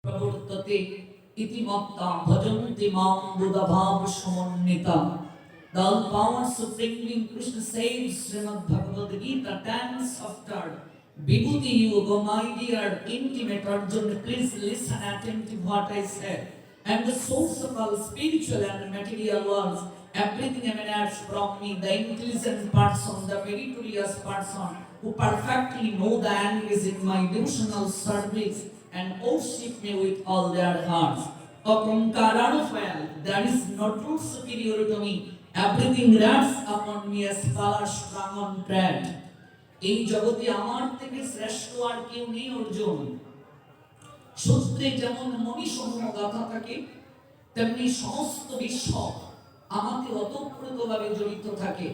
प्रवर्तते इति मत्ता भजन्ति मां बुधभाव समन्विता. The all-power supreme being Krishna says, Srimad Bhagavad Gita, 10 chapter, Vibhuti Yoga, my dear intimate Arjuna, please listen attentively what I said. And the source of all spiritual and material worlds, everything emanates from me, the intelligent person, the meritorious person, who perfectly know the end is in my devotional service and worship me with all their hearts. Akamkaranophile, there is no truth superior to me. Everything rests upon me as colors sprung on thread. এই জগতে আমার থেকে শ্রেষ্ঠ আর কেউ নেই অর্জুন। সূত্রে যেমন মণিসমূহ গাথা থাকে, তেমনি সমস্ত বিশ্ব আমাকে ওতপ্রোতভাবে জড়িত থাকে।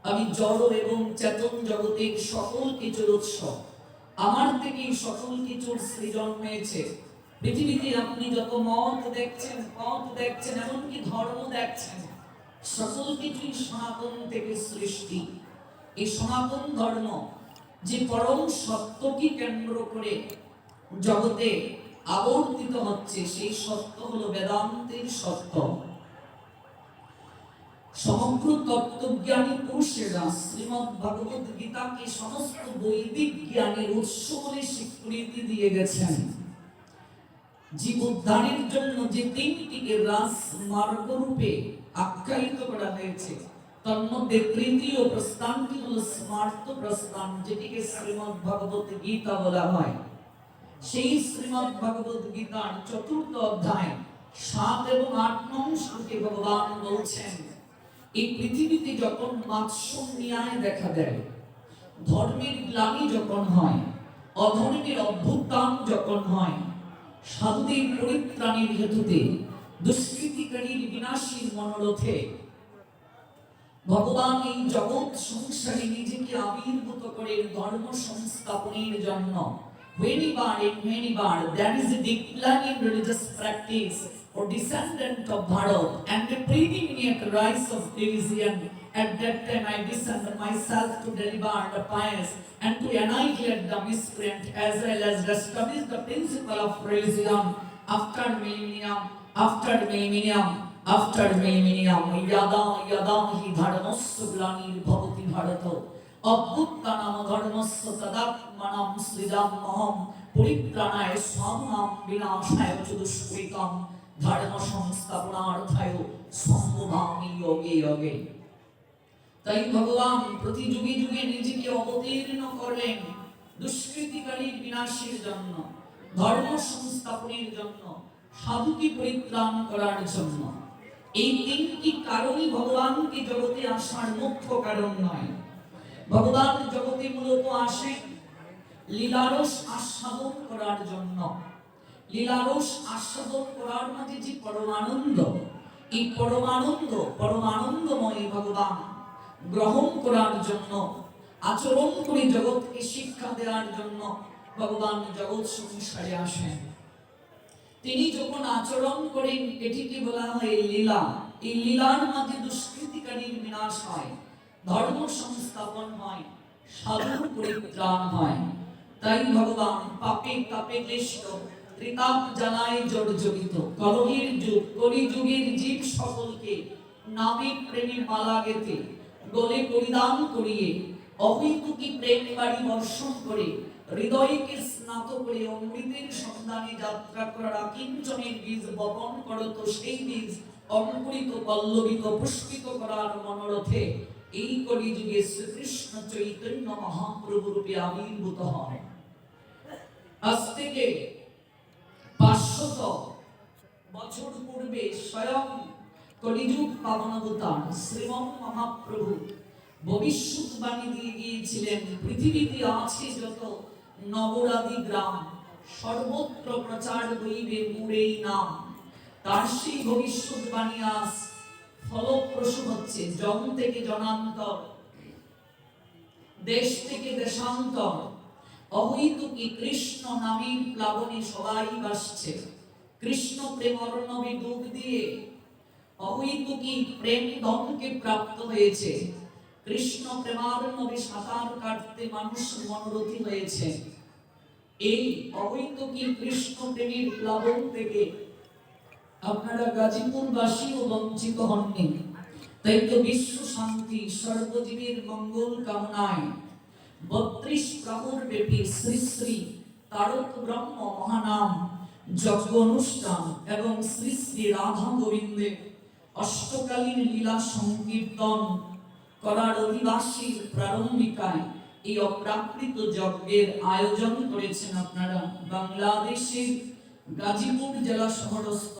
আমি জড় এবং চেতন জগতের সকল কিছুর উৎস। আমার থেকেই সকল কিছুর সৃজন হয়েছে। পৃথিবীতে আপনি যত মত দেখছেন, পথ দেখছেন, এমনকি ধর্ম দেখছেন, সকল কিছুই সনাতন থেকে সৃষ্টি। এই সনাতন ধর্ম যে পরম সত্যকে কেন্দ্র করে জগতে আবর্তিত হচ্ছে, সেই সত্য হলো বেদান্তের সত্য। সমগ্র তত্ত্বজ্ঞানী পুরুষেরা শ্রীমদ্ ভগবদ গীতাকে সমস্ত বৈদিক জ্ঞানের উৎস বলে স্বীকৃতি দিয়ে গেছেন। জীব উদ্ধারের জন্য যে তিনটিকে রাজমার্গ রূপে আখ্যায়িত করা হয়েছে, তার মধ্যে তৃতীয় প্রস্থানটি হলো স্মার্ত প্রস্থান, যেটিকে শ্রীমদ্ ভগবদ গীতা বলা হয়। সেই শ্রীমদ্ ভগবদ গীতার ৪র্থ অধ্যায় ৭ এবং ৮ নং শ্লোকে ভগবান বলছেন, এই পৃথিবীতে যখন মাৎসন্যায় দেখা দেয়, ধর্মের গ্লানি যখন হয়, অধর্মের অভ্যুত্থান যখন হয়, সাধুদের পরিত্রাণের হেতুতে, দুষ্কৃতিকারীর বিনাশীর মনোরথে ভগবান এই জগৎ সংসারে নিজেকে আবির্ভূত করে ধর্ম সংস্থাপনের জন্য whenever there is a decline in religious practice or descendant of Bharat and the predominant rise of division, at that time I descend myself to deliver the pious and to annihilate the miscreant, as well as establish the principle of religion after millennium, yada hi dharmasya glanir bhavati bharata অভ্যুত্থানম ধর্মস্য তদাত্মনম সৃজাম্যহম পরিত্রাণায় স্বামনাম বিনাশায় চ দুষ্কৃতম ধর্ম সংস্থাপনার্থায় সম্ভবামি যোগে যোগে। তাই ভগবান প্রতি যুগে যুগে নিজেকে অবতীর্ণ করলেন দুষ্কৃতিকারীর বিনাশের জন্য, ধর্ম সংস্থাপনের জন্য, সাধুকে পরিত্রাণ করার জন্য। এই তিনটি কারণই ভগবানকে জগতে আসার মুখ্য কারণ নয়। ভগবান জগতে মূলত আসেন লীলারস আস্বাদন করার জন্য। লীলারস আস্বাদন করার মাঝে যে পরমানন্দ, এই পরমানন্দময় ভগবান গ্রহণ করার জন্য, আচরণ করে জগৎকে শিক্ষা দেওয়ার জন্য ভগবান জগৎ সংসারে আসেন। তিনি যখন আচরণ করেন, এটিকে বলা হয় লীলা। এই লীলার মাঝে দুষ্কৃতিকারীর বিনাশ হয়, ধর্ম সংস্থাপন হয়, সাধুর পরিত্রাণ হয়। তাই ভগবান পাপে তাপে ক্লিষ্ট, ত্রিতাপ জ্বালায় জর্জরিত, কলহের যুগ, কলিযুগের জীব সকলকে নামে প্রেমে মালা গেতে গলে পরিধান করিয়ে অহৈতুকী প্রেম বাড়ি বর্ষণ করে হৃদয়কে স্নাত করে অমৃতের সন্ধানে যাত্রা করার আকিঞ্চনের বীজ বপন করত। সেই বীজ অঙ্কুরিত, পল্লবিত, পুষ্পিত করার মনোরথে এই কলিযুগে শ্রীকৃষ্ণ চৈতন্য মহাপ্রভু রূপে আবির্ভূত হয়। আজ থেকে ৫০০ বছর পূর্বে স্বয়ং কলিযুগ পাবনাবতার শ্রীমন মহাপ্রভু ভবিষ্যৎবাণী দিয়ে গিয়েছিলেন, পৃথিবীতে আছে যত নগরাদি গ্রাম, সর্বত্র প্রচার হইবে মোরেই নাম। তার সেই ভবিষ্যৎবাণী আজ ফলপ্রসূ হচ্ছে। জন থেকে জনান্তর, দেশ থেকে দেশান্তর, অহৈতুকী কৃষ্ণ নামের প্লাবনে সবাই ভাসছে। কৃষ্ণ প্রেমর্ণবে ডুব দিয়ে অহৈতুকী প্রেম ধনকে প্রাপ্ত হয়েছে। কৃষ্ণ প্রেমার্ণবে সাঁতার কাটতে মানুষ মনোরথী হয়েছে। এই অবৈতকী কৃষ্ণ প্রেমীর প্লাবন থেকে আপনারা গাজীপুরবাসীও বঞ্চিত হননি। তাই তো বিশ্ব শান্তি সর্বজীবের মঙ্গল কামনায় 32 প্রহর ব্যাপী শ্রী শ্রী তারক ব্রহ্ম মহানাম যজ্ঞ অনুষ্ঠান এবং শ্রী শ্রী রাধা গোবিন্দের অষ্টকালীন লীলা সংকীর্তন করার অধিবাসীর প্রারম্ভিকায় এই অপ্রাকৃত যজ্ঞের আয়োজন করেছেন আপনারা বাংলাদেশের গাজীপুর জেলা শহরস্থ